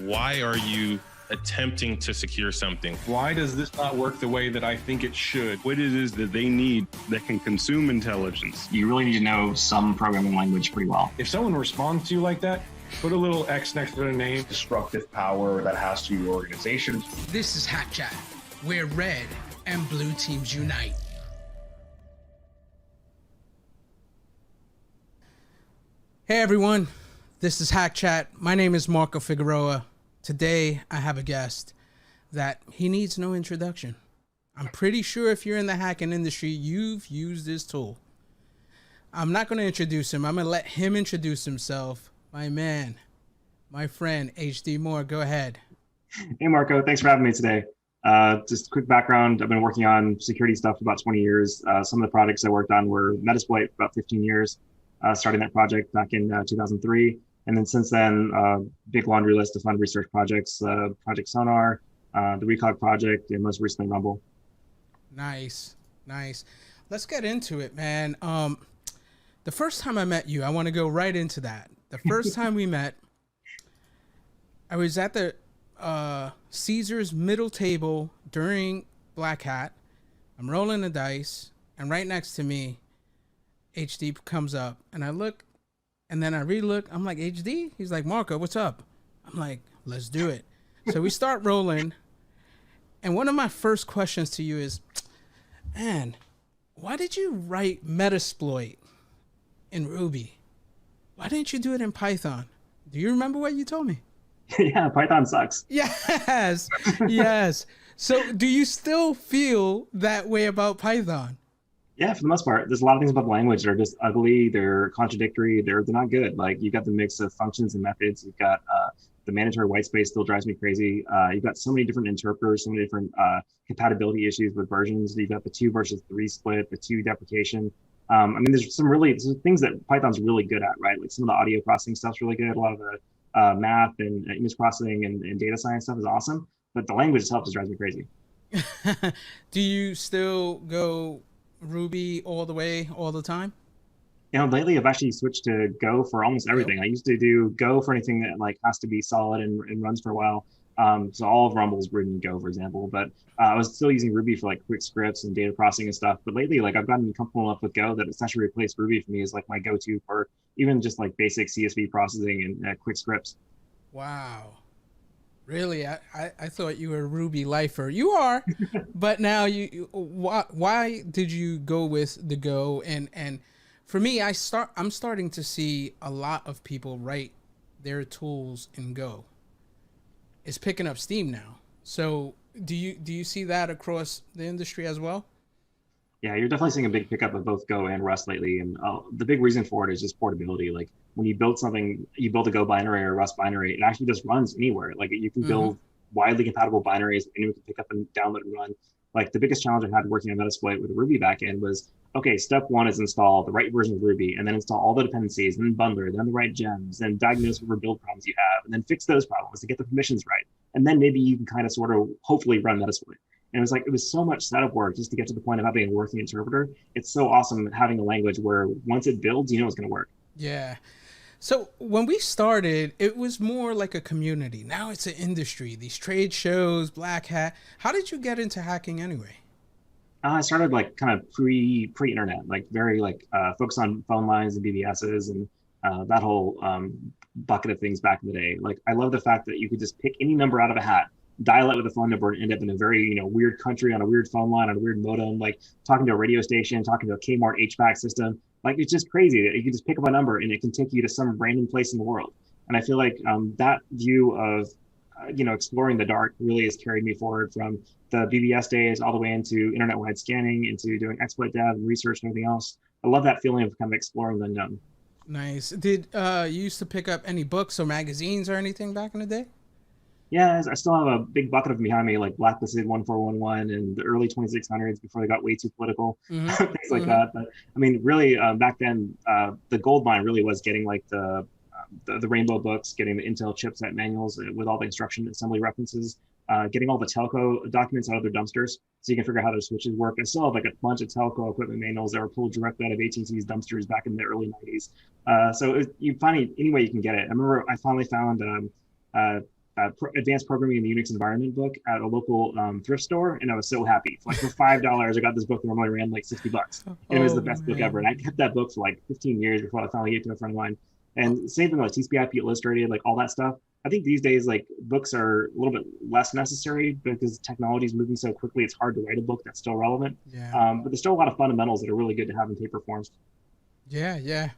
Why are you attempting to secure something? Why does this not work the way that I think it should? What it is that they need that can consume intelligence. You really need to know some programming language pretty well. If someone responds to you like that, put a little X next to their name. Destructive power that has to your organization. This is Hack Chat, where red and blue teams unite. Hey everyone, this is Hack Chat. My name is Marco Figueroa. Today I have a guest that he needs no introduction. I'm pretty sure if you're in the hacking industry, you've used this tool. I'm not going to introduce him. I'm going to let him introduce himself. My man, my friend, HD Moore, go ahead. Hey Marco, thanks for having me today. Just quick background, I've been working on security stuff for about 20 years. Some of the projects I worked on were Metasploit for about 15 years, starting that project back in 2003. And then since then, big laundry list of fun research projects, Project Sonar, the Recog project, and most recently Rumble. Nice, nice. Let's get into it, man. The first time I met you, I want to go right into that. The first time we met, I was at the Caesars middle table during Black Hat. I'm rolling the dice, and right next to me, HD comes up, and I look, and then I re-look. I'm like, HD? He's like, Marco, what's up? I'm like, let's do it. So we start rolling, and one of my first questions to you is, man, why did you write Metasploit in Ruby? Why didn't you do it in Python? Do you remember what you told me? Yeah, Python sucks. Yes, yes. So do you still feel that way about Python? Yeah, for the most part. There's a lot of things about the language that are just ugly, they're contradictory, they're not good. Like, you've got the mix of functions and methods, you've got the mandatory white space still drives me crazy. You've got so many different interpreters, so many different compatibility issues with versions. You've got the 2 versus 3 split, the 2 deprecation. I mean, there's things that Python's really good at, right? Like some of the audio processing stuff's really good. A lot of the math and image processing and data science stuff is awesome, but the language itself just drives me crazy. Do you still go Ruby all the way, all the time? You know, lately I've actually switched to Go for almost everything. I used to do Go for anything that like has to be solid and runs for a while. So all of Rumble's written in Go, for example, but I was still using Ruby for like quick scripts and data processing and stuff. But lately, like, I've gotten comfortable enough with Go that it's actually replaced Ruby for me as like my go-to for even just like basic CSV processing and quick scripts. Wow. Really? I thought you were a Ruby lifer. You are, but now why did you go with the Go? And for me, I'm starting to see a lot of people write their tools in Go. It's picking up steam now. So do you see that across the industry as well? Yeah, you're definitely seeing a big pickup of both Go and Rust lately. And the big reason for it is just portability. Like, when you build something, you build a Go binary or a Rust binary, it actually just runs anywhere. Like, you can build widely compatible binaries, anyone can pick up and download and run. Like, the biggest challenge I had working on Metasploit with the Ruby backend was, okay, step 1 is install the right version of Ruby, and then install all the dependencies, and then bundler, then the right gems, and diagnose whatever build problems you have, and then fix those problems to get the permissions right. And then maybe you can kind of sort of hopefully run Metasploit. And it was so much setup work just to get to the point of having a working interpreter. It's so awesome having a language where once it builds, you know it's going to work. Yeah. So when we started, it was more like a community. Now it's an industry, these trade shows, Black Hat. How did you get into hacking anyway? I started like kind of pre-internet, like very like focused on phone lines and BBSs and that whole bucket of things back in the day. Like, I love the fact that you could just pick any number out of a hat, dial it with a phone number, and end up in a very weird country on a weird phone line on a weird modem, like talking to a radio station, talking to a Kmart HVAC system. Like, it's just crazy that you can just pick up a number and it can take you to some random place in the world. And I feel like that view of exploring the dark really has carried me forward from the BBS days all the way into internet-wide scanning, into doing exploit dev and research and everything else. I love that feeling of kind of exploring the unknown. Nice. Did you used to pick up any books or magazines or anything back in the day? Yeah, I still have a big bucket of them behind me, like Blacklisted 1411 and the early 2600s before they got way too political, things like that. But I mean, really, back then, the gold mine really was getting like the Rainbow books, getting the Intel chipset manuals with all the instruction assembly references, getting all the telco documents out of their dumpsters so you can figure out how their switches work. I still have like a bunch of telco equipment manuals that were pulled directly out of AT&T's dumpsters back in the early 90s. You find any way you can get it. I remember I finally found advanced programming in the Unix environment book at a local thrift store, and I was so happy. Like for $5, I got this book that normally ran like $60, and it was the best book ever. And I kept that book for like 15 years before I finally gave it to a friend of mine. And same thing like TCP/IP Illustrated, like all that stuff. I think these days like books are a little bit less necessary because technology is moving so quickly. It's hard to write a book that's still relevant. Yeah. But there's still a lot of fundamentals that are really good to have in paper forms. Yeah, yeah.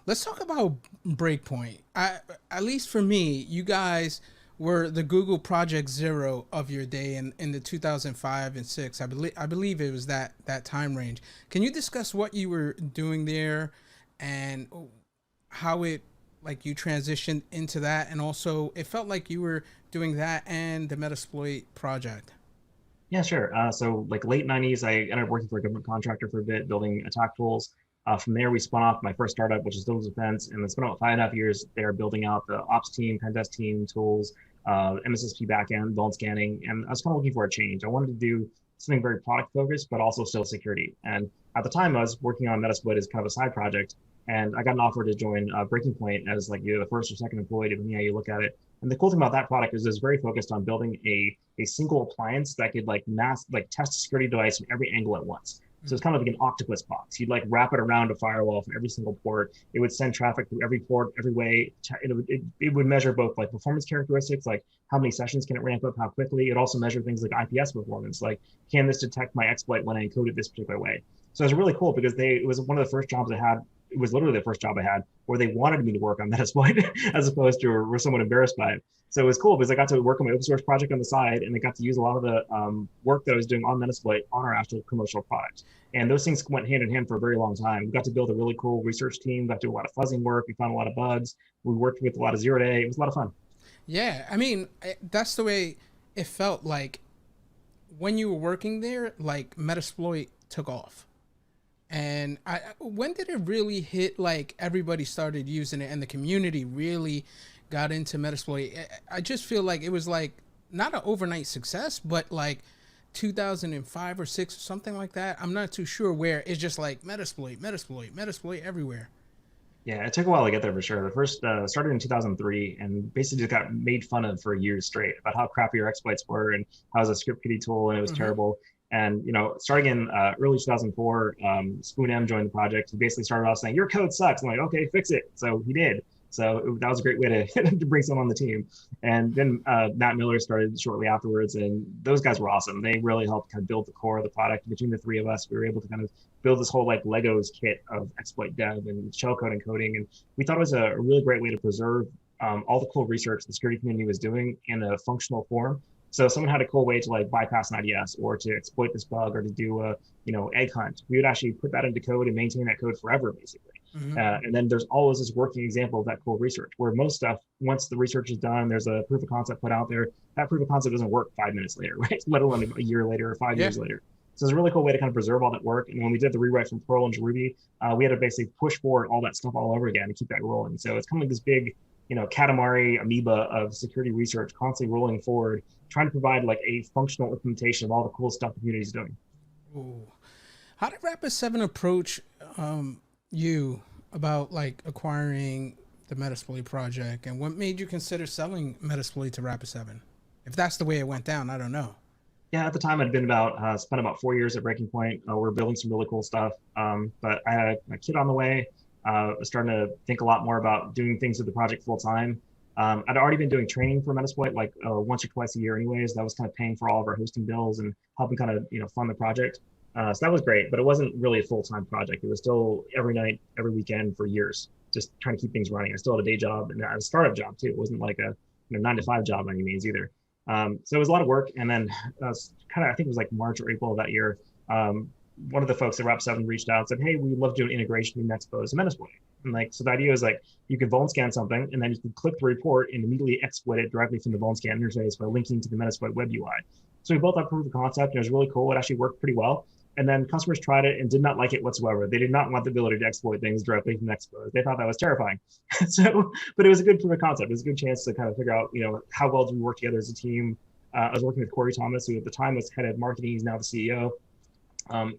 Let's talk about Breakpoint. At least for me, you guys were the Google Project Zero of your day in the 2005 and 6. I believe it was that time range. Can you discuss what you were doing there and how it like you transitioned into that, and also it felt like you were doing that and the Metasploit project? Yeah, sure. So like late 90s, I ended up working for a government contractor for a bit, building attack tools. From there, we spun off my first startup, which is Civil Defense, and then spent about 5.5 years there building out the ops team, pen test team, tools, MSSP backend, vuln scanning. And I was kind of looking for a change. I wanted to do something very product focused, but also still security. And at the time, I was working on Metasploit as kind of a side project. And I got an offer to join Breaking Point as like either the first or second employee, depending on how you look at it. And the cool thing about that product is it's very focused on building a single appliance that could like test a security device from every angle at once. So it's kind of like an octopus box. You'd like wrap it around a firewall from every single port. It would send traffic through every port, every way. It would measure both like performance characteristics, like how many sessions can it ramp up, how quickly. It also measured things like IPS performance, like can this detect my exploit when I encode it this particular way. So it was really cool because it was one of the first jobs I had. It was literally the first job I had where they wanted me to work on Metasploit as opposed to were somewhat embarrassed by it. So it was cool because I got to work on my open source project on the side, and I got to use a lot of the work that I was doing on Metasploit on our actual commercial product. And those things went hand in hand for a very long time. We got to build a really cool research team, got to do a lot of fuzzing work. We found a lot of bugs. We worked with a lot of zero day. It was a lot of fun. Yeah, I mean, that's the way it felt like when you were working there, like Metasploit took off. And when did it really hit, like everybody started using it and the community really got into Metasploit? I just feel like it was like not an overnight success, but like 2005 or 6 or something like that. I'm not too sure, where it's just like Metasploit everywhere. Yeah, it took a while to get there for sure. The first started in 2003 and basically just got made fun of for years straight about how crappy our exploits were and how it was a script kiddie tool and it was terrible. And, starting in early 2004, Spoon M joined the project. He basically started off saying, your code sucks. I'm like, okay, fix it. So he did. So that was a great way to bring someone on the team. And then Matt Miller started shortly afterwards. And those guys were awesome. They really helped kind of build the core of the product. Between the three of us, we were able to kind of build this whole like Legos kit of exploit dev and shellcode and coding. And we thought it was a really great way to preserve all the cool research the security community was doing in a functional form. So if someone had a cool way to like bypass an IDS or to exploit this bug or to do a egg hunt, we would actually put that into code and maintain that code forever, basically. And then there's always this working example of that cool research, where most stuff, once the research is done, there's a proof of concept put out there. That proof of concept doesn't work 5 minutes later, right? Let alone a year later or 5 years later. So it's a really cool way to kind of preserve all that work. And when we did the rewrite from Perl into Ruby, we had to basically push forward all that stuff all over again to keep that rolling. So it's kind of like this big, Katamari amoeba of security research constantly rolling forward, trying to provide like a functional implementation of all the cool stuff the community is doing. Ooh. How did Rapid7 approach you about like acquiring the Metasploit project, and what made you consider selling Metasploit to Rapid7? If that's the way it went down, I don't know. Yeah, at the time I'd been spent about 4 years at Breaking Point. We're building some really cool stuff, but I had a kid on the way. I was starting to think a lot more about doing things with the project full time. I'd already been doing training for Metasploit like once or twice a year anyways. That was kind of paying for all of our hosting bills and helping kind of fund the project. So that was great, but it wasn't really a full-time project. It was still every night, every weekend for years, just trying to keep things running. I still had a day job and a startup job too. It wasn't like a 9-to-5 job by any means either. So it was a lot of work. And then I think it was like March or April of that year, one of the folks at Rap7 reached out and said, hey, we'd love to do an integration between Expose and Metasploit. And so the idea is like you could vuln scan something and then you could click the report and immediately exploit it directly from the vuln scan interface by linking to the Metasploit web UI. So we built that proof of concept and it was really cool. It actually worked pretty well. And then customers tried it and did not like it whatsoever. They did not want the ability to exploit things directly from Expose. They thought that was terrifying. But it was a good proof of concept. It was a good chance to kind of figure out, how well do we work together as a team. I was working with Corey Thomas, who at the time was head of marketing. He's now the CEO.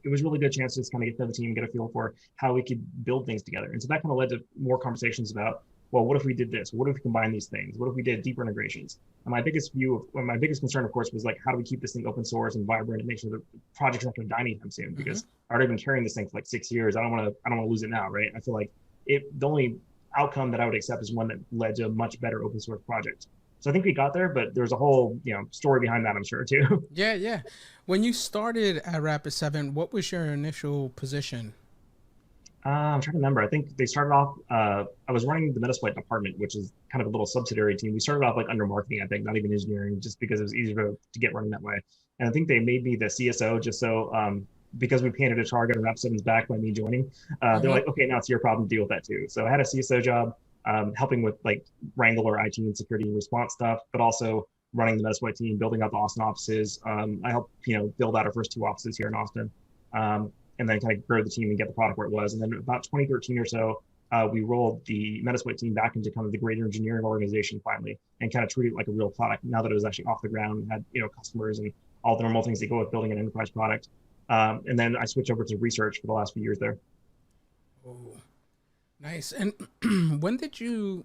It was a really good chance to just kind of get to know the team, get a feel for how we could build things together. And so that kind of led to more conversations about, well, what if we did this? What if we combine these things? What if we did deeper integrations? And my biggest concern, of course, was like, how do we keep this thing open source and vibrant and make sure the project's not going to die anytime soon? Because I've already been carrying this thing for like 6 years. I don't want to lose it now, right? I feel like the only outcome that I would accept is one that led to a much better open source project. So I think we got there, but there's a whole story behind that, I'm sure too. Yeah. When you started at Rapid7, what was your initial position? I'm trying to remember. I think they started off, I was running the Metasploit department, which is kind of a little subsidiary team. We started off like under marketing, I think, not even engineering, just because it was easier to get running that way. And I think they made me the CSO just so, because we painted a target on Rapid7's back by me joining, they're like, okay, now it's your problem to deal with that too. So I had a CSO job, helping with like wrangle our IT and security and response stuff, but also running the Metasploit team, building out the Austin offices. I helped, build out our first 2 offices here in Austin. And then kind of grow the team and get the product where it was. And then about 2013 or so, we rolled the Metasploit team back into kind of the greater engineering organization finally, and kind of treated it like a real product now that it was actually off the ground, had customers and all the normal things that go with building an enterprise product. And then I switched over to research for the last few years there. Oh, nice. And when did you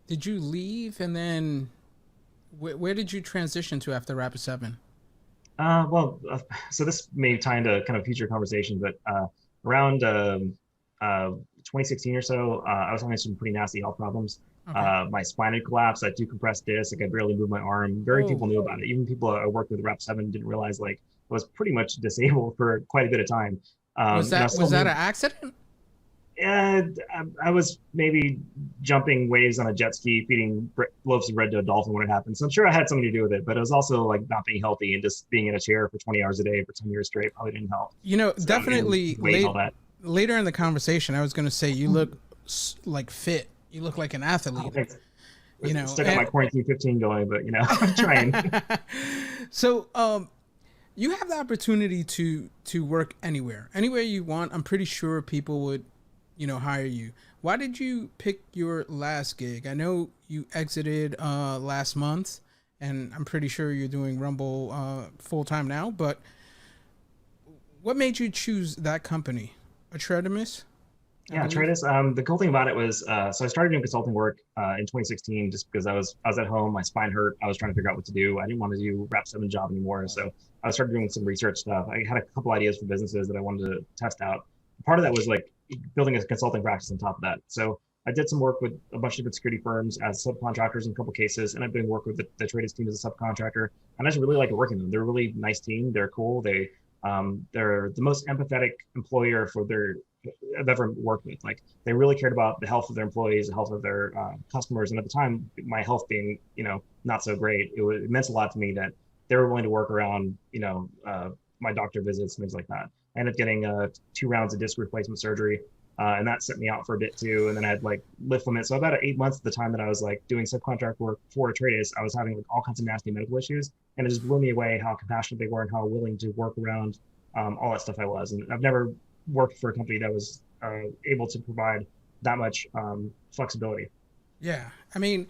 leave, and then where did you transition to after Rapid7? So this may tie into kind of future conversation, but around 2016 or so, I was having some pretty nasty health problems. Okay. My spine had collapsed. I had 2 compressed discs. I could barely move my arm. Very people knew about it. Even people I worked with Rapid7 didn't realize like I was pretty much disabled for quite a bit of time. Was that an accident? I was maybe jumping waves on a jet ski, feeding loaves of bread to a dolphin when it happened. So I'm sure I had something to do with it, but it was also like not being healthy, and just being in a chair for 20 hours a day for 10 years straight probably didn't help. So definitely later in the conversation, I was going to say you look like fit. You look like an athlete. Still got my quarantine 15 going, but I'm trying. So, you have the opportunity to work anywhere you want. I'm pretty sure people would hire you. Why did you pick your last gig? I know you exited last month, and I'm pretty sure you're doing Rumble full time now, but what made you choose that company? Atreides? Yeah, Atreides. The cool thing about it was, so I started doing consulting work in 2016 just because I was at home, my spine hurt, I was trying to figure out what to do. I didn't want to do Rapid7 job anymore, so I started doing some research stuff. I had a couple ideas for businesses that I wanted to test out. Part of that was like building a consulting practice on top of that. So I did some work with a bunch of different security firms as subcontractors in a couple cases, and I've been working with the Atreides team as a subcontractor. And I just really like working with them. They're a really nice team. They're cool. They're the most empathetic employer I've ever worked with. Like, they really cared about the health of their employees, the health of their customers. And at the time, my health being not so great, it meant a lot to me that they were willing to work around my doctor visits and things like that. I ended up getting 2 rounds of disc replacement surgery, and that set me out for a bit too. And then I had like lift limits. So about 8 months at the time that I was like doing subcontract work for Atreides, I was having like all kinds of nasty medical issues, and it just blew me away how compassionate they were and how willing to work around all that stuff I was. And I've never worked for a company that was able to provide that much flexibility. Yeah, I mean,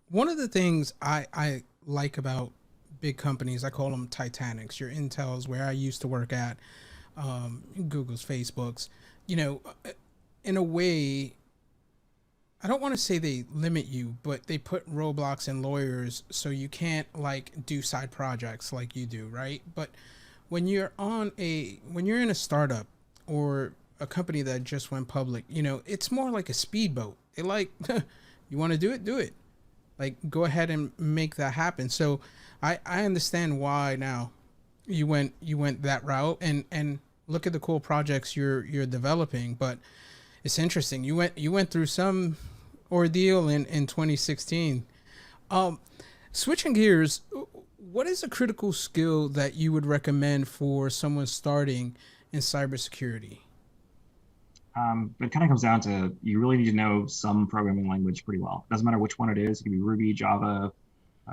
one of the things I like about big companies, I call them Titanics, your Intels, where I used to work at, Google's, Facebook's, in a way, I don't want to say they limit you, but they put roadblocks and lawyers so you can't like do side projects like you do, right? But when you're in a startup or a company that just went public, it's more like a speedboat. It like, you want to do it. Like, go ahead and make that happen. So I understand why now you went that route, and look at the cool projects you're developing. But it's interesting. You went through some ordeal in 2016. Switching gears, what is a critical skill that you would recommend for someone starting in cybersecurity? It kind of comes down to, you really need to know some programming language pretty well. Doesn't matter which one it is. It can be Ruby, Java,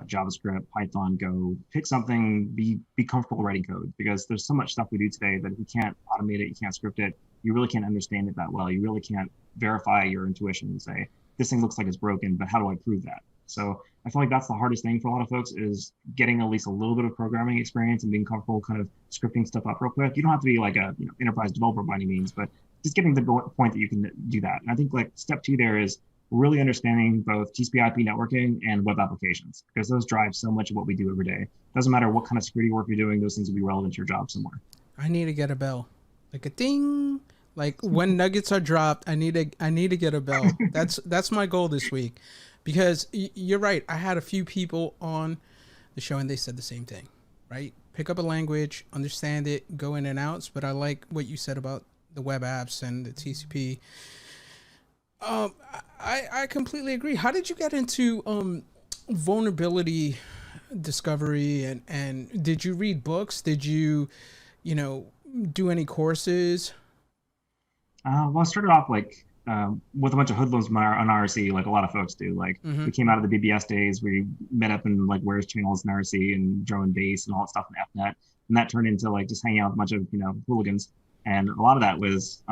JavaScript, Python, Go. Pick something, be comfortable writing code, because there's so much stuff we do today that if you can't automate it, you can't script it, you really can't understand it that well. You really can't verify your intuition and say, this thing looks like it's broken, but how do I prove that? So I feel like that's the hardest thing for a lot of folks, is getting at least a little bit of programming experience and being comfortable kind of scripting stuff up real quick. You don't have to be like a enterprise developer by any means, but just getting to the point that you can do that. And I think like step 2 there is really understanding both TCP/IP networking and web applications, because those drive so much of what we do every day. Doesn't matter what kind of security work you're doing; those things will be relevant to your job somewhere. I need to get a bell, like a ding. Like when nuggets are dropped, I need to get a bell. That's my goal this week, because you're right. I had a few people on the show and they said the same thing, right? Pick up a language, understand it, go in and outs. But I like what you said about the web apps and the TCP. I completely agree. How did you get into vulnerability discovery, and did you read books? Did you do any courses? Well, I started off like with a bunch of hoodlums on RC, like a lot of folks do. Like we came out of the BBS days, we met up in like Where's Channels in RC and drone base and all that stuff in FNet, and that turned into like just hanging out with a bunch of hooligans. And a lot of that was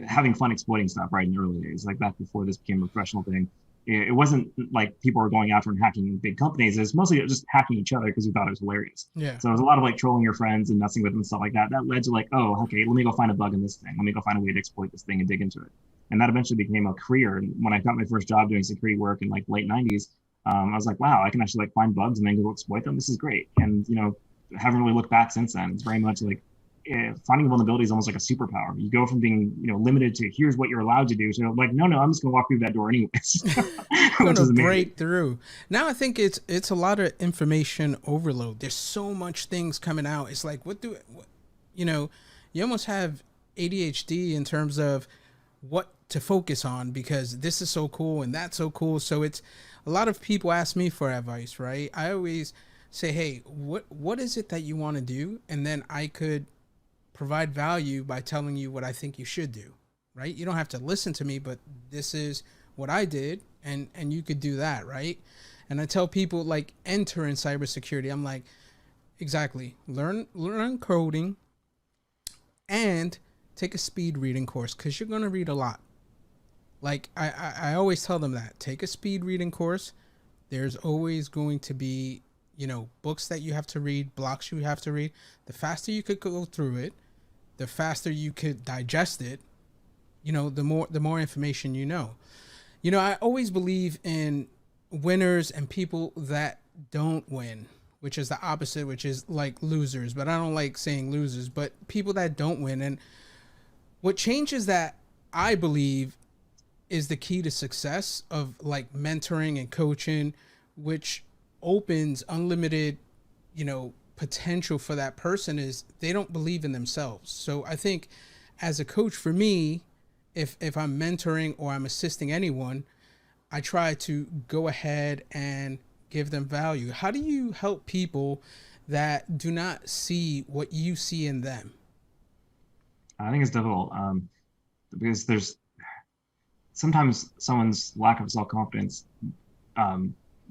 having fun exploiting stuff right in the early days, like back before this became a professional thing. It wasn't like people were going after and hacking big companies. It was mostly just hacking each other because we thought it was hilarious. Yeah. So it was a lot of like trolling your friends and messing with them and stuff like that. That led to like, oh, okay, let me go find a bug in this thing. Let me go find a way to exploit this thing and dig into it. And that eventually became a career. And when I got my first job doing security work in like late 90s, I was like, wow, I can actually like find bugs and then go exploit them. This is great. And haven't really looked back since then. It's very much like finding vulnerability is almost like a superpower. You go from being limited to here's what you're allowed to do to like no, I'm just gonna walk through that door anyways. I'm gonna break through. Now I think it's a lot of information overload. There's so much things coming out. It's like you almost have ADHD in terms of what to focus on, because this is so cool and that's so cool. So it's a lot of people ask me for advice, right? I always say, hey, what is it that you want to do, and then I could provide value by telling you what I think you should do, right? You don't have to listen to me, but this is what I did, and you could do that, right? And I tell people like enter in cybersecurity. I'm like, exactly. Learn coding and take a speed reading course, because you're going to read a lot. Like I always tell them that. Take a speed reading course. There's always going to be, books that you have to read, blocks you have to read. The faster you could go through it, the faster you could digest it, the more information you know. I always believe in winners and people that don't win, which is the opposite, which is like losers. But I don't like saying losers, but people that don't win. And what changes that, I believe, is the key to success of like mentoring and coaching, which opens unlimited, potential for that person, is they don't believe in themselves. So I think as a coach, for me, if I'm mentoring or I'm assisting anyone, I try to go ahead and give them value. How do you help people that do not see what you see in them? I think it's difficult because there's sometimes someone's lack of self-confidence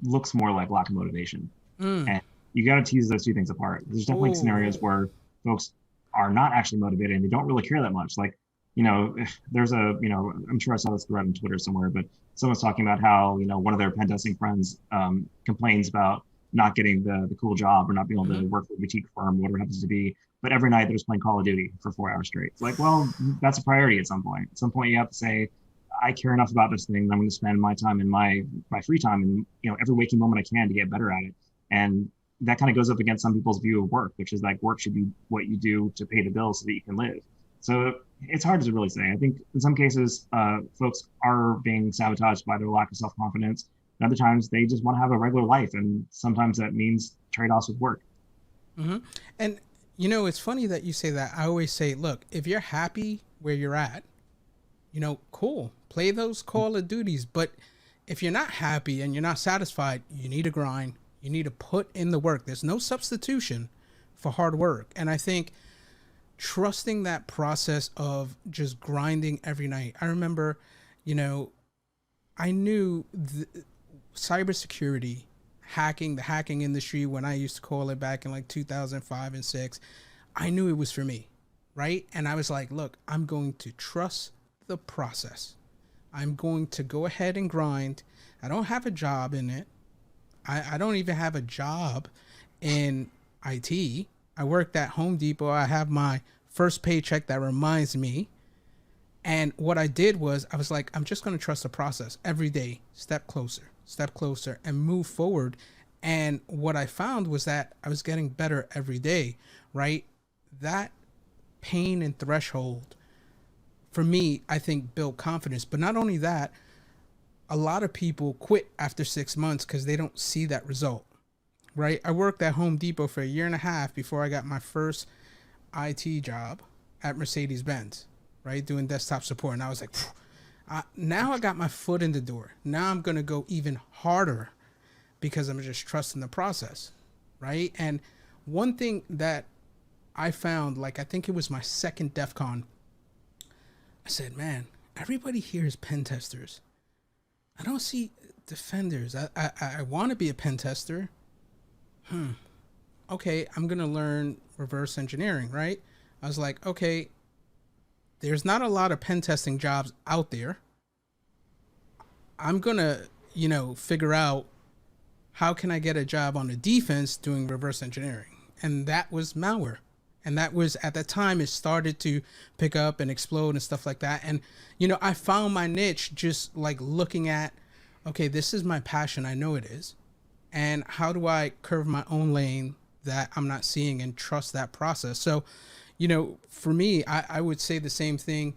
looks more like lack of motivation. And you got to tease those two things apart. There's definitely scenarios where folks are not actually motivated and they don't really care that much. Like, if there's I'm sure I saw this thread on Twitter somewhere, but someone's talking about how, one of their pen testing friends complains about not getting the cool job or not being able to work for a boutique firm, whatever it happens to be. But every night they're just playing Call of Duty for 4 hours straight. It's like, well, that's a priority at some point. At some point you have to say, I care enough about this thing that I'm going to spend my time and my free time and, every waking moment I can to get better at it. And that kind of goes up against some people's view of work, which is like work should be what you do to pay the bills so that you can live. So it's hard to really say. I think in some cases, folks are being sabotaged by their lack of self-confidence. And other times they just want to have a regular life. And sometimes that means trade-offs with work. Mm-hmm. And, it's funny that you say that. I always say, look, if you're happy where you're at, cool, play those Call of Duties. But if you're not happy and you're not satisfied, you need to grind. You need to put in the work. There's no substitution for hard work. And I think trusting that process of just grinding every night. I remember, I knew cybersecurity, the hacking industry, when I used to call it back in like 2005 and 6, I knew it was for me, right? And I was like, look, I'm going to trust the process. I'm going to go ahead and grind. I don't have a job in it. I don't even have a job in IT. I worked at Home Depot. I have my first paycheck that reminds me. And what I did was I was like, I'm just going to trust the process every day, step closer, and move forward. And what I found was that I was getting better every day, right? That pain and threshold, for me, I think built confidence. But not only that, a lot of people quit after 6 months because they don't see that result, right? I worked at Home Depot for 1.5 years before I got my first IT job at Mercedes-Benz, right? Doing desktop support. And I was like, now I got my foot in the door. Now I'm going to go even harder because I'm just trusting the process, right? And one thing that I found, like, I think it was my second DEF CON, I said, man, everybody here is pen testers. I don't see defenders. I want to be a pen tester. Okay, I'm going to learn reverse engineering, right? I was like, okay, there's not a lot of pen testing jobs out there. I'm going to, figure out how can I get a job on the defense doing reverse engineering? And that was malware. And that was, at the time, it started to pick up and explode and stuff like that. And, I found my niche just like looking at, okay, this is my passion. I know it is. And how do I curve my own lane that I'm not seeing and trust that process? So, for me, I would say the same thing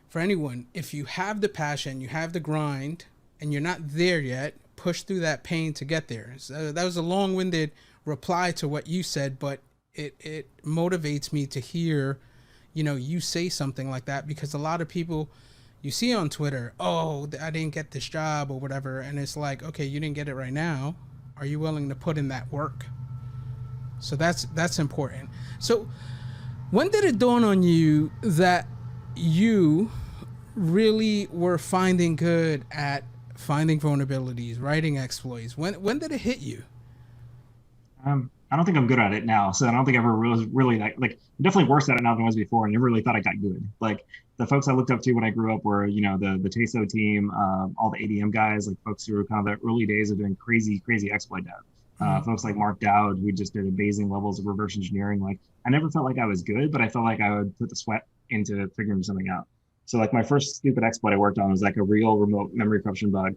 for anyone. If you have the passion, you have the grind, and you're not there yet, push through that pain to get there. So that was a long-winded reply to what you said, but it motivates me to hear, you say something like that, because a lot of people you see on Twitter, oh, I didn't get this job or whatever. And it's like, okay, you didn't get it right now. Are you willing to put in that work? So that's important. So when did it dawn on you that you really were finding good at finding vulnerabilities, writing exploits? When did it hit you? I don't think I'm good at it now. So I don't think I ever really like I'm definitely worse at it now than I was before. I never really thought I got good. Like the folks I looked up to when I grew up were, the TESO team, all the ADM guys, like folks who were kind of the early days of doing crazy exploit dev. Folks like Mark Dowd, who just did amazing levels of reverse engineering. Like I never felt like I was good, but I felt like I would put the sweat into figuring something out. So like my first stupid exploit I worked on was like a real remote memory corruption bug.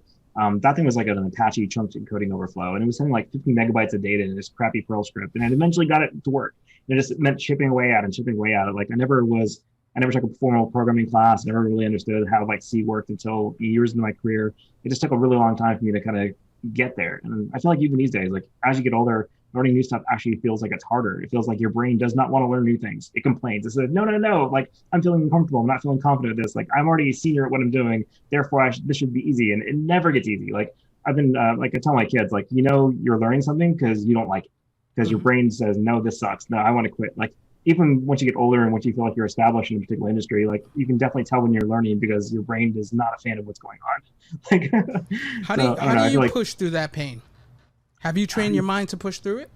That thing was like an Apache chunk encoding overflow, and it was sending like 50 megabytes of data in this crappy Perl script, and I eventually got it to work. And it just meant chipping away at it. Like I never took a formal programming class, never really understood how like C worked until years into my career. It just took a really long time for me to kind of get there. And I feel like even these days, like as you get older, learning new stuff actually feels like it's harder. It feels like your brain does not want to learn new things. It complains. It says, no. Like I'm feeling uncomfortable. I'm not feeling confident at this. Like I'm already a senior at what I'm doing. Therefore, this should be easy. And it never gets easy. Like I've been, like I tell my kids, like, you're learning something because you don't like it. Because your brain says, no, this sucks. No, I want to quit. Like even once you get older and once you feel like you're established in a particular industry, like you can definitely tell when you're learning because your brain is not a fan of what's going on. Like, how do you push through that pain? Have you trained your mind to push through it?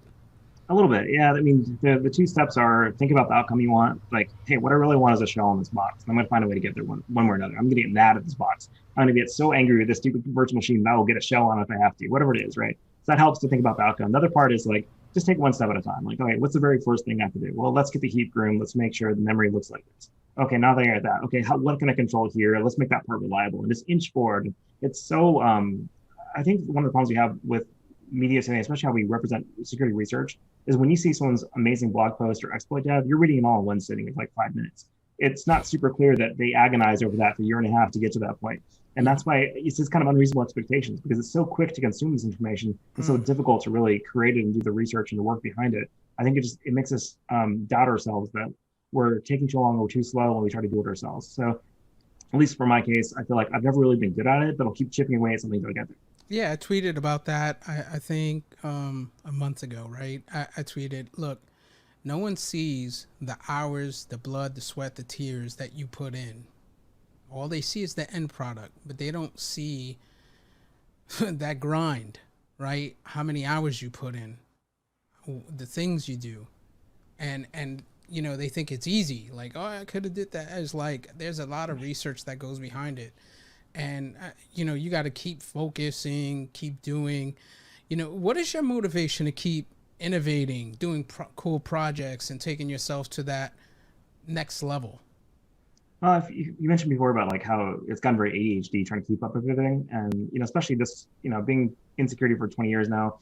A little bit, yeah. I mean, the two steps are think about the outcome you want. Like, hey, what I really want is a shell in this box. And I'm going to find a way to get there one way or another. I'm going to get mad at this box. I'm going to get so angry with this stupid virtual machine that I will get a shell on it if I have to, whatever it is, right? So that helps to think about the outcome. The other part is like, just take one step at a time. Like, okay, what's the very first thing I have to do? Well, let's get the heap groomed. Let's make sure the memory looks like this. Okay, now that I got that, okay, what can I control here? Let's make that part reliable and just inch forward. It's so, I think one of the problems we have with media today, especially how we represent security research, is when you see someone's amazing blog post or exploit dev, you're reading it all in one sitting in like 5 minutes. It's not super clear that they agonize over that for 1.5 years to get to that point. And that's why it's just kind of unreasonable expectations, because it's so quick to consume this information and so difficult to really create it and do the research and the work behind it. I think it makes us doubt ourselves that we're taking too long or too slow when we try to do it ourselves. So at least for my case, I feel like I've never really been good at it, but I'll keep chipping away at something until I get there. Yeah, I tweeted about that, I think a month ago, right? I tweeted, look, no one sees the hours, the blood, the sweat, the tears that you put in. All they see is the end product, but they don't see that grind, right? How many hours you put in, the things you do. And they think it's easy. Like, oh, I could have did that. It's like, there's a lot of research that goes behind it. And, you got to keep focusing, keep doing, what is your motivation to keep innovating, doing cool projects and taking yourself to that next level? If you mentioned before about like how it's gotten very ADHD trying to keep up with everything, and especially this, being in security for 20 years now,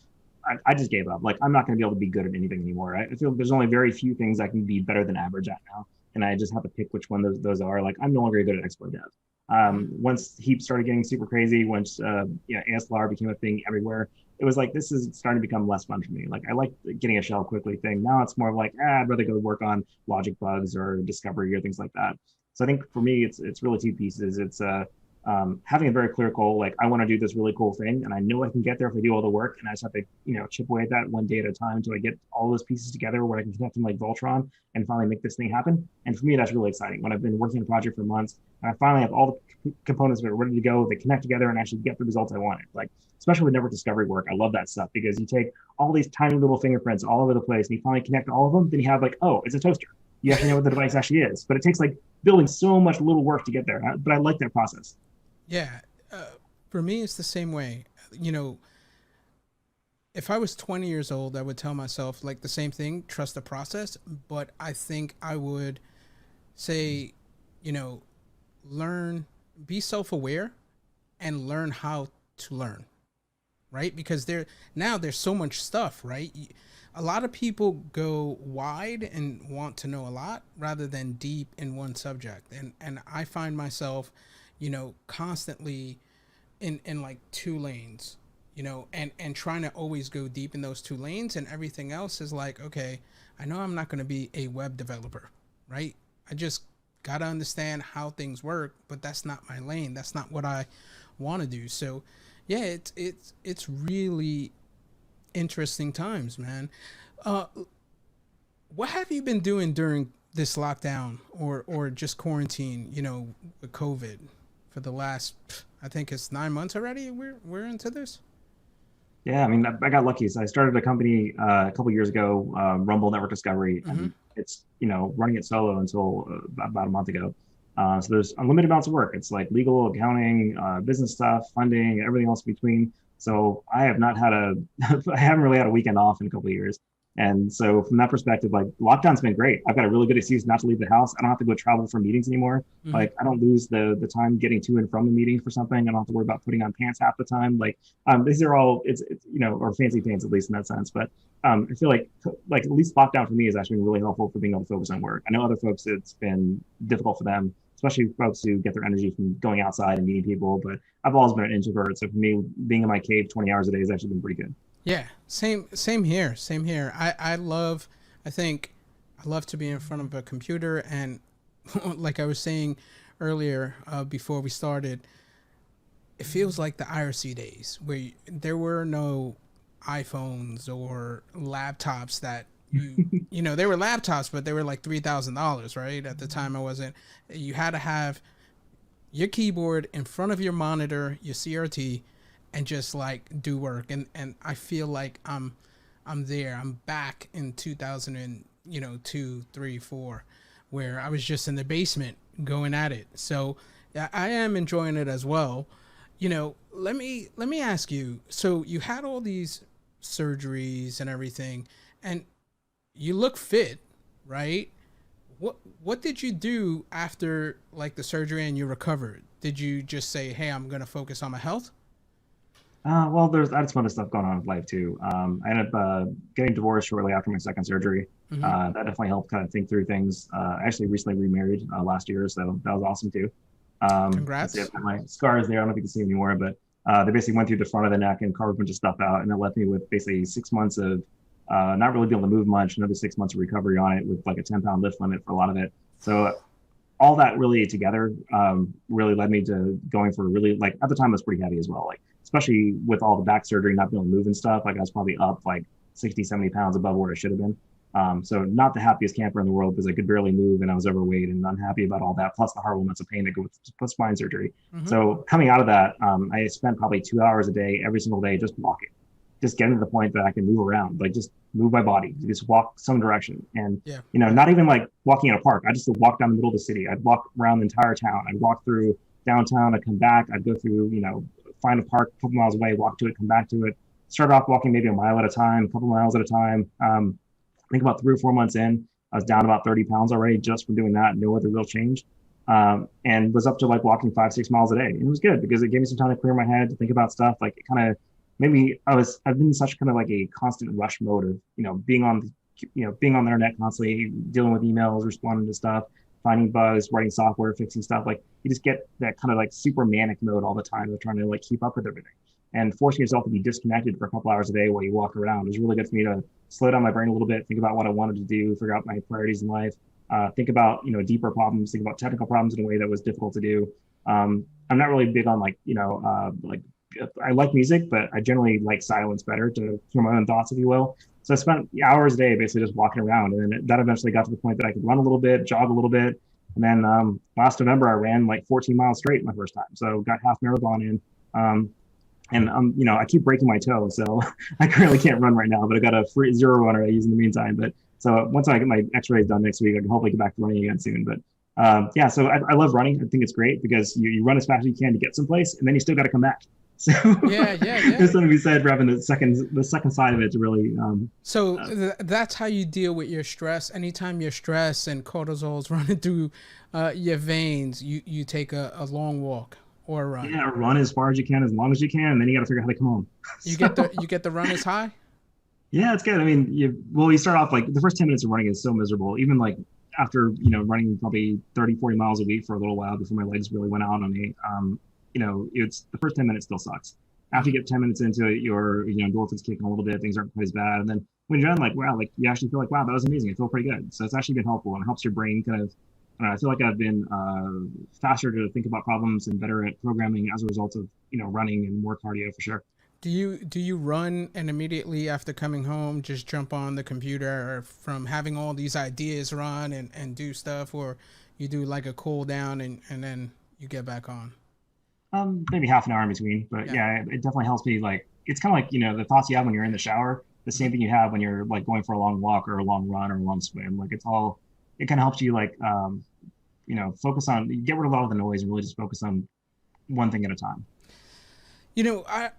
I just gave up. Like I'm not going to be able to be good at anything anymore. Right? I feel there's only very few things I can be better than average at now, and I just have to pick which one those are. Like I'm no longer good at exploit dev. Once Heap started getting super crazy, once ASLR became a thing everywhere, it was like this is starting to become less fun for me. Like I like getting a shell quickly thing. Now it's more of like I'd rather go work on logic bugs or discovery or things like that. So I think for me, it's really two pieces. It's having a very clear goal. Like I want to do this really cool thing, and I know I can get there if I do all the work. And I just have to, chip away at that one day at a time until I get all those pieces together where I can connect them like Voltron and finally make this thing happen. And for me, that's really exciting. When I've been working on a project for months and I finally have all the components that are ready to go, they connect together and actually get the results I wanted. Like especially with network discovery work, I love that stuff because you take all these tiny little fingerprints all over the place and you finally connect all of them. Then you have like, oh, it's a toaster. You actually know what the device actually is, but it takes like building so much little work to get there. But I like that process. Yeah. For me, it's the same way. If I was 20 years old, I would tell myself like the same thing, trust the process. But I think I would say, be self-aware and learn how to learn, right? Because there's so much stuff, right? A lot of people go wide and want to know a lot rather than deep in one subject. And I find myself, constantly in like two lanes, and trying to always go deep in those two lanes, and everything else is like, okay, I know I'm not going to be a web developer, right? I just got to understand how things work, but that's not my lane. That's not what I want to do. So yeah, it's really interesting times, man. What have you been doing during this lockdown or just quarantine, with COVID for the last, I think it's 9 months already? We're into this. Yeah, I mean, I got lucky. So I started a company a couple years ago, Rumble Network Discovery, and it's running it solo until about a month ago. So there's unlimited amounts of work. It's like legal, accounting, business stuff, funding, everything else in between. So I have not had I haven't really had a weekend off in a couple of years. And so from that perspective, like lockdown's been great. I've got a really good excuse not to leave the house. I don't have to go travel for meetings anymore. Like I don't lose the time getting to and from a meeting for something. I don't have to worry about putting on pants half the time. Like these are all, it's or fancy pants at least in that sense. But I feel like at least lockdown for me has actually been really helpful for being able to focus on work. I know other folks, it's been difficult for them, especially folks who get their energy from going outside and meeting people. But I've always been an introvert. So for me, being in my cave 20 hours a day has actually been pretty good. Yeah, same here. I love to be in front of a computer, and like I was saying earlier, before we started, it feels like the IRC days where there were no iPhones or laptops that they were laptops, but they were like $3,000, right? At the time, you had to have your keyboard in front of your monitor, your CRT, and just like do work. And I feel like I'm there. I'm back in 2002, 3, 4, where I was just in the basement going at it. So I am enjoying it as well. Let me ask you, so you had all these surgeries and everything, and you look fit, right? What did you do after like the surgery and you recovered? Did you just say, hey, I'm going to focus on my health? Well, I had some other stuff going on with life too. I ended up getting divorced shortly after my second surgery. That definitely helped kind of think through things. I actually recently remarried last year, so that was awesome too. Congrats. My scars there, I don't know if you can see them anymore, but they basically went through the front of the neck and carved a bunch of stuff out, and that left me with basically 6 months of not really being able to move much, another 6 months of recovery on it with like a 10-pound lift limit for a lot of it. So all that really together really led me to going for really, like at the time it was pretty heavy as well, like especially with all the back surgery, not being able to move and stuff. Like I was probably up like 60, 70 pounds above where I should have been. So not the happiest camper in the world because I could barely move and I was overweight and unhappy about all that, plus the horrible amounts of pain that go with spine surgery. So coming out of that, I spent probably 2 hours a day, every single day, just walking, just getting to the point that I can move around, like just move my body, just walk some direction. And, not even like walking in a park. I just would walk down the middle of the city. I'd walk around the entire town. I'd walk through downtown. I'd come back. I'd go through, find a park a couple miles away, walk to it, come back to it. Start off walking maybe a mile at a time, a couple miles at a time. I think about 3 or 4 months in, I was down about 30 pounds already just from doing that, no other real change. And was up to like walking 5-6 miles a day. And it was good because it gave me some time to clear my head, to think about stuff. Like it kind of maybe I've been in such kind of like a constant rush mode of, being on the internet constantly, dealing with emails, responding to stuff, finding bugs, writing software, fixing stuff. Like you just get that kind of like super manic mode all the time of trying to like keep up with everything. And forcing yourself to be disconnected for a couple hours a day while you walk around is really good for me to slow down my brain a little bit, think about what I wanted to do, figure out my priorities in life, think about, deeper problems, think about technical problems in a way that was difficult to do. I'm not really big on like I like music, but I generally like silence better to hear my own thoughts, if you will. So I spent hours a day basically just walking around, and then that eventually got to the point that I could run a little bit, jog a little bit. And then last November, I ran like 14 miles straight my first time. So got half marathon in. And I keep breaking my toe, so I currently can't run right now, but I got a free zero runner I use in the meantime. But so once I get my x-rays done next week, I can hopefully get back to running again soon. But so I love running. I think it's great because you run as fast as you can to get someplace, and then you still got to come back. So yeah. There's something to be said for having the second side of it to really. That's how you deal with your stress. Anytime you're stressed and cortisol's running through your veins, you take a long walk. Or run. Yeah, run as far as you can, as long as you can, and then you got to figure out how to come home. You get the run as high? Yeah, it's good. I mean, you start off like the first 10 minutes of running is so miserable. Even like after, running probably 30, 40 miles a week for a little while before my legs really went out on me, it's the first 10 minutes still sucks. After you get 10 minutes into it, your endorphins kicking a little bit, things aren't quite as bad. And then when you're done, like, wow, like you actually feel like, wow, that was amazing. I feel pretty good. So it's actually been helpful, and it helps your brain kind of, I feel like I've been faster to think about problems and better at programming as a result of running and more cardio for sure. Do you run and immediately after coming home just jump on the computer, or from having all these ideas run and do stuff, or you do like a cool down and then you get back on? Maybe half an hour in between, but yeah, it definitely helps me. Like it's kind of like the thoughts you have when you're in the shower, the same thing you have when you're like going for a long walk or a long run or a long swim. Like it kind of helps you like focus on, get rid of a lot of the noise and really just focus on one thing at a time.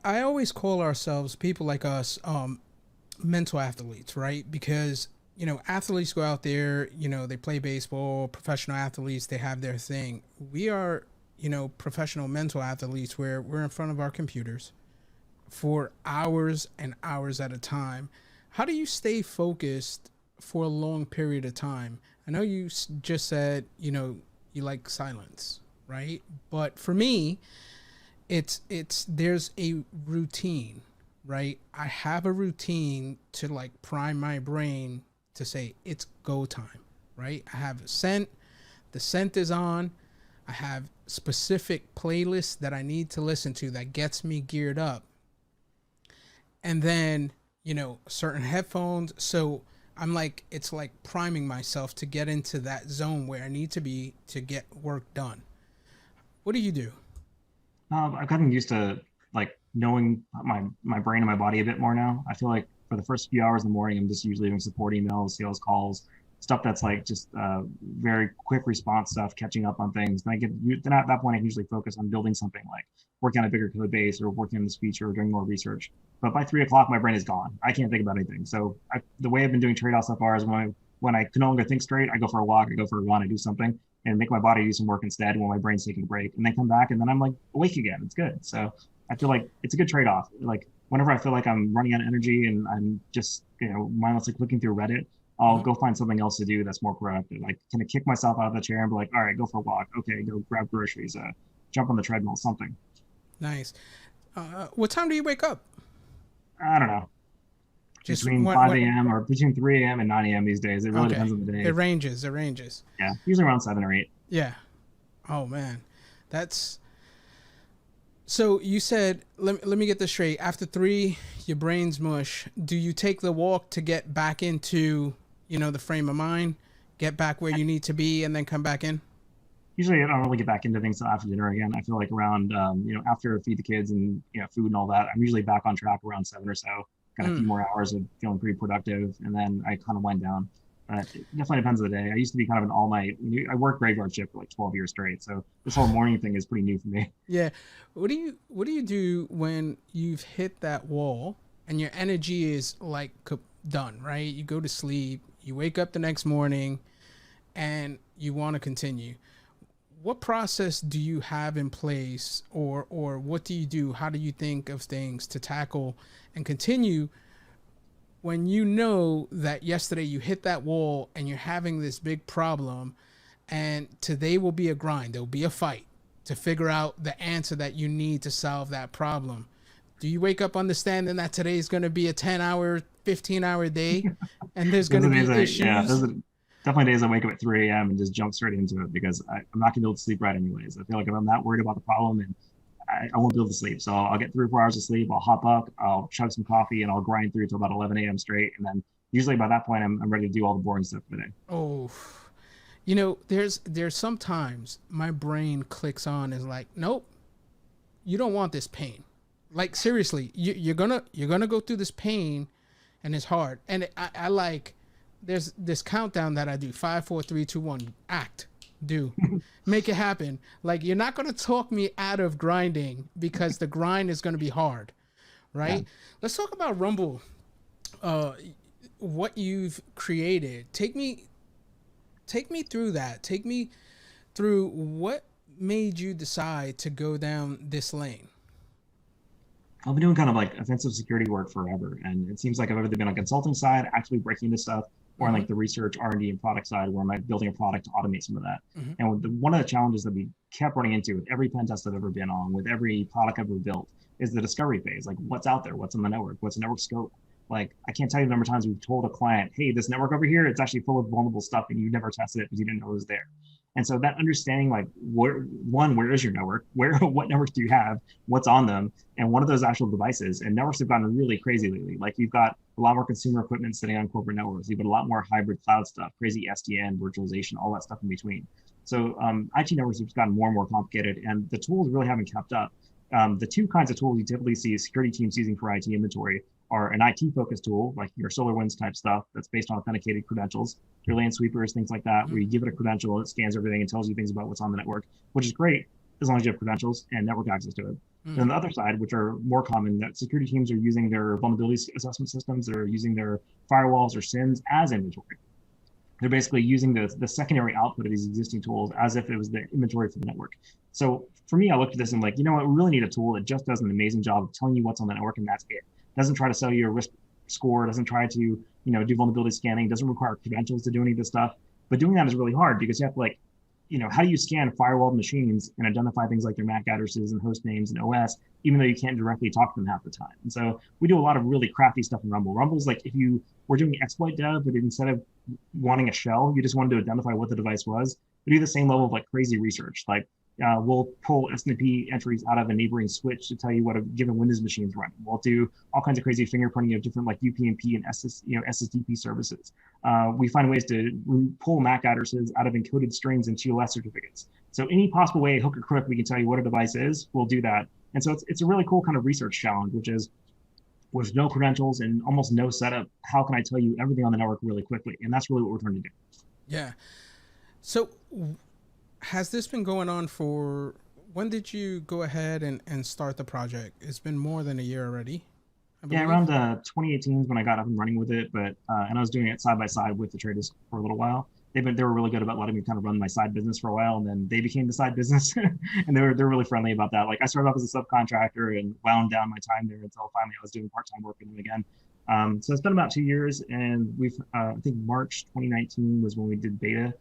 I always call ourselves, people like us, mental athletes, right? Because athletes go out there, they play baseball, professional athletes, they have their thing. We are professional mental athletes where we're in front of our computers for hours and hours at a time. How do you stay focused for a long period of time? I know you just said, you like silence, right? But for me, there's a routine, right? I have a routine to like prime my brain to say it's go time, right? I have a scent, the scent is on. I have specific playlists that I need to listen to that gets me geared up. And then, certain headphones. So I'm like, it's like priming myself to get into that zone where I need to be to get work done. What do you do? I've gotten used to like knowing my brain and my body a bit more now. I feel like for the first few hours in the morning, I'm just usually doing support emails, sales calls, stuff that's like just very quick response stuff, catching up on things. Then at that point, I can usually focus on building something, like working on a bigger code base or working on this feature or doing more research. But by 3 o'clock, my brain is gone. I can't think about anything. So the way I've been doing trade-offs so far is when I can no longer think straight, I go for a walk, I go for a run, I do something and make my body do some work instead while my brain's taking a break, and then come back and then I'm like awake again. It's good. So I feel like it's a good trade-off. Like whenever I feel like I'm running out of energy and I'm just, mindlessly clicking through Reddit, I'll go find something else to do that's more productive. Like kind of kick myself out of the chair and be like, all right, go for a walk. Okay, go grab groceries, jump on the treadmill, something. Nice. What time do you wake up? I don't know. Just between 5 a.m. or between 3 a.m. and 9 a.m. these days. It really depends on the day. It ranges. Yeah, usually around 7 or 8. Yeah. Oh, man. That's... So you said, let me get this straight. After 3, your brain's mush. Do you take the walk to get back into, the frame of mind, get back where you need to be, and then come back in? Usually I don't really get back into things until after dinner again. I feel like around, after I feed the kids and, food and all that, I'm usually back on track around 7 or so. Got a few more hours of feeling pretty productive, and then I kind of wind down. It definitely depends on the day. I used to be kind of an all-night. I worked graveyard shift for like 12 years straight, so this whole morning thing is pretty new for me. Yeah. What do you do when you've hit that wall and your energy is like done, right? You go to sleep, You wake up the next morning and you want to continue. What process do you have in place, or what do you do? How do you think of things to tackle and continue when you know that yesterday you hit that wall and you're having this big problem, and today will be a grind, there'll be a fight to figure out the answer that you need to solve that problem? Do you wake up understanding that today is going to be a 10-hour, 15-hour day and there's going to be issues? Yeah, those are definitely days I wake up at 3 a.m. and just jump straight into it, because I'm not going to be able to sleep right anyways. I feel like if I'm not worried about the problem, and I won't be able to sleep. So I'll get 3 or 4 hours of sleep. I'll hop up, I'll chug some coffee, and I'll grind through till about 11 a.m. straight. And then usually by that point, I'm ready to do all the boring stuff for the day. Oh, you know, there's sometimes my brain clicks on is like, nope, you don't want this pain. Like, seriously, you're gonna go through this pain, and it's hard. And I like, there's this countdown that I do: 5, 4, 3, 2, 1. Act, do, make it happen. Like, you're not gonna talk me out of grinding, because the grind is gonna be hard, right? Yeah. Let's talk about Rumble. What you've created. Take me through that. Take me through what made you decide to go down this lane. I've been doing kind of like offensive security work forever, and it seems like I've either been on the consulting side, actually breaking into stuff, or on like the research, R&D, and product side, where I'm building a product to automate some of that. And one of the challenges that we kept running into with every pen test I've ever been on, with every product I've ever built, is the discovery phase. Like, what's out there? What's on the network? What's the network scope? Like, I can't tell you the number of times we've told a client, hey, this network over here, it's actually full of vulnerable stuff, and you never tested it because you didn't know it was there. And so that understanding, like, where is your network? What networks do you have? What's on them? And what are those actual devices? And networks have gotten really crazy lately. Like, you've got a lot more consumer equipment sitting on corporate networks. You've got a lot more hybrid cloud stuff, crazy SDN, virtualization, all that stuff in between. So IT networks have gotten more and more complicated, and the tools really haven't kept up. The 2 kinds of tools you typically see security teams using for IT inventory are an IT-focused tool, like your SolarWinds type stuff that's based on authenticated credentials, your LAN sweepers, things like that, where you give it a credential, it scans everything and tells you things about what's on the network, which is great as long as you have credentials and network access to it. And on the other side, which are more common, that security teams are using their vulnerability assessment systems, they're using their firewalls or SIEMs as inventory. They're basically using the secondary output of these existing tools as if it was the inventory for the network. So for me, I looked at this and like, you know what, we really need a tool that just does an amazing job of telling you what's on the network, and that's it. Doesn't try to sell you a risk score, doesn't try to, do vulnerability scanning, doesn't require credentials to do any of this stuff. But doing that is really hard, because you have to how do you scan firewalled machines and identify things like their MAC addresses and host names and OS, even though you can't directly talk to them half the time? And so we do a lot of really crafty stuff in Rumble. Rumble's like, if you were doing exploit dev, but instead of wanting a shell, you just wanted to identify what the device was, we do the same level of like crazy research. Like, we'll pull SNMP entries out of a neighboring switch to tell you what a given Windows machine is running. We'll do all kinds of crazy fingerprinting of different like UPnP and SSDP services. We find ways to pull MAC addresses out of encoded strings and TLS certificates. So any possible way, hook or crook, we can tell you what a device is, we'll do that. And so it's a really cool kind of research challenge, which is with no credentials and almost no setup, how can I tell you everything on the network really quickly? And that's really what we're trying to do. Yeah. So has this been going on for, when did you go ahead and start the project? It's been more than a year already. Yeah, around 2018 is when I got up and running with it, but and I was doing it side by side with the traders for a little while. They were really good about letting me kind of run my side business for a while, and then they became the side business, and they're really friendly about that. Like, I started off as a subcontractor and wound down my time there until finally I was doing part-time work with them again. So it's been about 2 years, and we've I think March 2019 was when we did beta.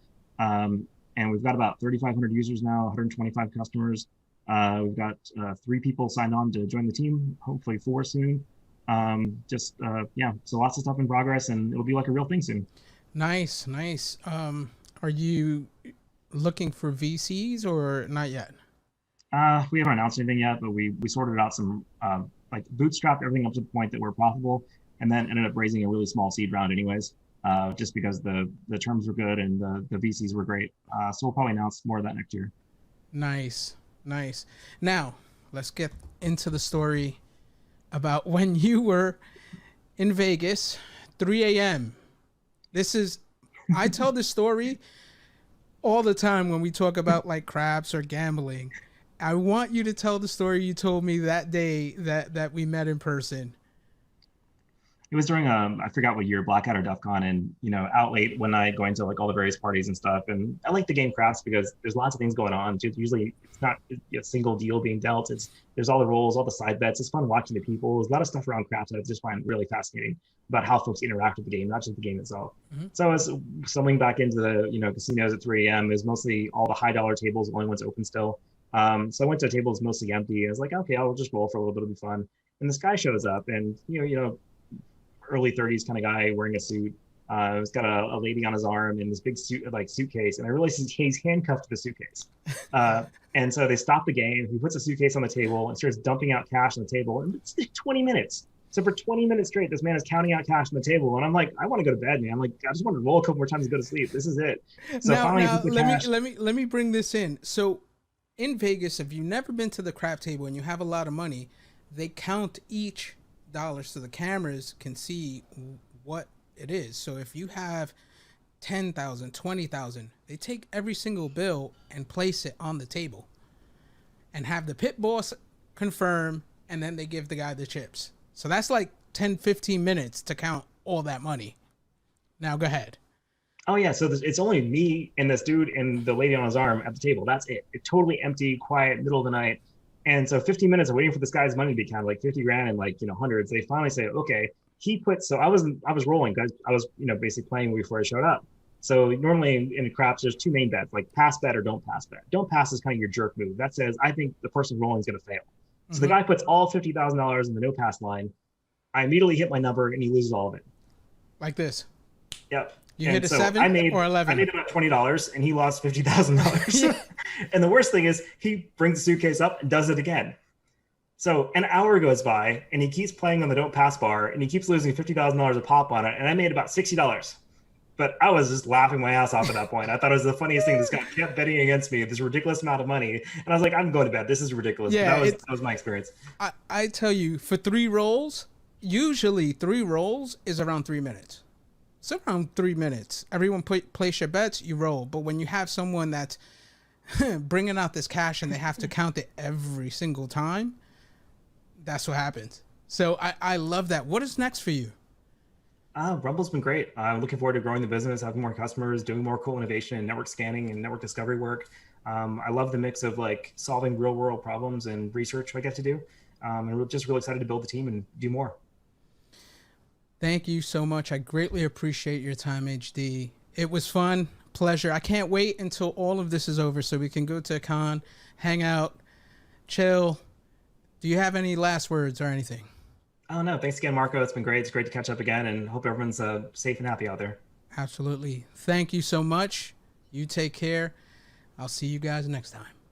And we've got about 3,500 users now, 125 customers. We've got 3 people signed on to join the team, hopefully 4 soon. So lots of stuff in progress, and it'll be like a real thing soon. Nice. Are you looking for VCs or not yet? We haven't announced anything yet, but we sorted out some, like bootstrapped everything up to the point that we're profitable, and then ended up raising a really small seed round anyways. Just because the terms were good and the VCs were great. So we'll probably announce more of that next year. Nice. Now, let's get into the story about when you were in Vegas, 3 a.m. I tell this story all the time when we talk about like craps or gambling. I want you to tell the story you told me that day that we met in person. It was during I forgot what year, Blackout or DEF CON, and out late one night going to like all the various parties and stuff. And I like the game Craps because there's lots of things going on. Usually it's not a single deal being dealt. There's all the roles, all the side bets. It's fun watching the people. There's a lot of stuff around Craps that I just find really fascinating about how folks interact with the game, not just the game itself. So I was stumbling back into the casinos at 3 a.m. Is mostly all the high dollar tables, the only ones open still. So I went to a table that's mostly empty. I was like, okay, I'll just roll for a little bit, it'll be fun. And this guy shows up, and early 30s kind of guy wearing a suit. He's got a lady on his arm and this big suitcase, and I realized he's handcuffed to the suitcase. And so they stop the game. He puts a suitcase on the table and starts dumping out cash on the table, and it's 20 minutes. So for 20 minutes straight, this man is counting out cash on the table, and I'm like, I want to go to bed, man. I'm like, I just want to roll a couple more times and go to sleep. This is it. So now let me bring this in. So in Vegas, if you've never been to the crap table and you have a lot of money, they count each dollars so the cameras can see what it is. So if you have 10,000, 20,000, they take every single bill and place it on the table and have the pit boss confirm, and then they give the guy the chips. So that's like 10, 15 minutes to count all that money. Now go ahead. Oh yeah, so it's only me and this dude and the lady on his arm at the table. That's it. It's totally empty, quiet, middle of the night. And so 15 minutes of waiting for this guy's money to be counted, like 50 grand and hundreds. They finally say, okay, so I was rolling because I was, basically playing before I showed up. So normally in craps, there's two main bets, like pass bet or don't pass bet. Don't pass is kind of your jerk move. That says, I think the person rolling is going to fail. So the guy puts all $50,000 in the no pass line. I immediately hit my number and he loses all of it. Like this. Yep. You hit a 7 or 11? I made about $20 and he lost $50,000. And the worst thing is he brings the suitcase up and does it again. So an hour goes by and he keeps playing on the don't pass bar and he keeps losing $50,000 a pop on it. And I made about $60. But I was just laughing my ass off at that point. I thought it was the funniest thing. This guy kept betting against me, this ridiculous amount of money. And I was like, I'm going to bed. This is ridiculous. Yeah, that was my experience. I tell you, for 3 rolls, usually 3 rolls is around 3 minutes. It's around 3 minutes. Everyone place your bets, you roll. But when you have someone that's bringing out this cash and they have to count it every single time, that's what happens. So I love that. What is next for you? Rumble's been great. I'm looking forward to growing the business, having more customers, doing more cool innovation and network scanning and network discovery work. I love the mix of solving real world problems and research I get to do. And we're just really excited to build the team and do more. Thank you so much. I greatly appreciate your time, HD. It was fun, pleasure. I can't wait until all of this is over so we can go to a con, hang out, chill. Do you have any last words or anything? Oh, no. Thanks again, Marco. It's been great. It's great to catch up again and hope everyone's safe and happy out there. Absolutely. Thank you so much. You take care. I'll see you guys next time.